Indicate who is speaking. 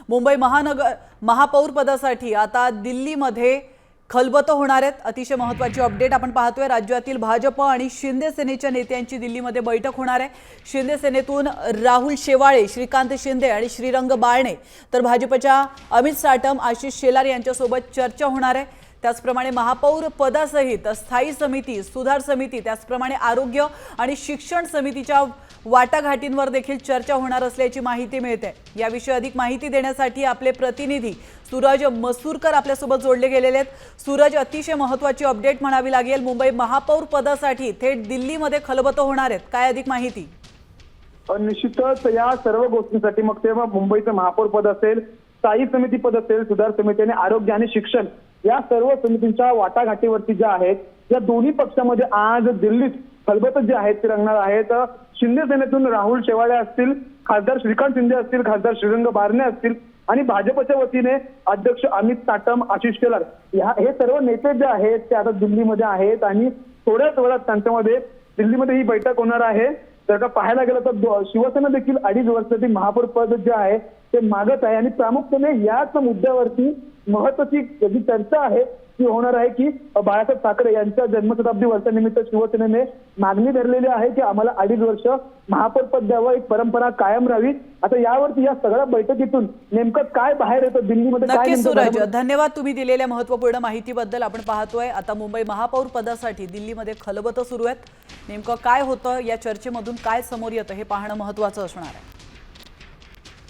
Speaker 1: मुंबई महापौर पदासाठी आता दिल्लीमध्ये खलबतं होणार आहेत। अतिशय महत्त्वाची अपडेट आपण पाहतोय। राज्यातील भाजप आणि शिंदे सेनेच्या नेत्यांची दिल्लीमध्ये बैठक होणार आहे। शिंदे सेनेतून राहुल शेवाळे, श्रीकांत शिंदे आणि श्रीरंग बारणे, तर भाजपच्या अमित साटम, आशिष शेलार यांच्यासोबत चर्चा होणार आहे। त्याचप्रमाणे महापौर पदासहित स्थायी समिती, सुधार समिती, त्याचप्रमाणे आरोग्य आणि शिक्षण समितीच्या वाटाघाटींवर देखील चर्चा होणार असल्याची माहिती मिळते। याविषयी अधिक माहिती देण्यासाठी आपले प्रतिनिधी सूरज मसूरकर आपल्यासोबत जोडले गेलेले आहेत। सूरज, अतिशय महत्त्वाची अपडेट म्हणावी लागेल। मुंबई महापौर पदासाठी थेट दिल्लीमध्ये खलबतं होणार आहेत, काय अधिक माहिती?
Speaker 2: निश्चितच या सर्व गोष्टींसाठी मग तेव्हा मुंबईचं महापौर पद असेल, स्थायी समिती पद असेल, सुधार समिती आणि आरोग्य आणि शिक्षण या सर्व समितींच्या वाटाघाटीवरती ज्या आहेत, या दोन्ही पक्षामध्ये आज दिल्लीत खलबतं जे आहेत ते रंगणार आहेत। शिंदे सेनेतून राहुल शेवाळे असतील, खासदार श्रीकांत शिंदे असतील, खासदार श्रीरंग बारणे असतील आणि भाजपच्या वतीने अध्यक्ष अमित साटम, आशिष शेलार हे सर्व नेते जे आहेत ते आता दिल्लीमध्ये आहेत आणि थोड्याच वेळात त्यांच्यामध्ये दिल्लीमध्ये ही बैठक होणार आहे। जर का पाहायला गेलं तर शिवसेना देखील 2.5 वर्षासाठी महापौर पद जे आहे ते मागत आहे आणि प्रामुख्याने याच मुद्द्यावरती महत्त्वाची जी चर्चा आहे ती होणार आहे की बाळासाहेब ठाकरे यांच्या जन्मशताब्दी वर्षानिमित्त शिवसेनेने मागणी धरलेली आहे की आम्हाला 2.5 वर्ष महापौर पद द्यावं, एक परंपरा कायम राहावी। आता यावरती या सगळ्या बैठकीतून नेमकं काय बाहेर येतं दिल्लीमध्ये काय?
Speaker 1: नक्कीच सूरज, धन्यवाद तुम्ही दिलेल्या महत्त्वपूर्ण माहितीबद्दल। आपण पाहतोय आता मुंबई महापौर पदासाठी दिल्लीमध्ये खलबतं सुरू आहेत। नेमकं काय होतं, या चर्चेमधून काय समोर येतं हे पाहणं महत्त्वाचं असणार आहे।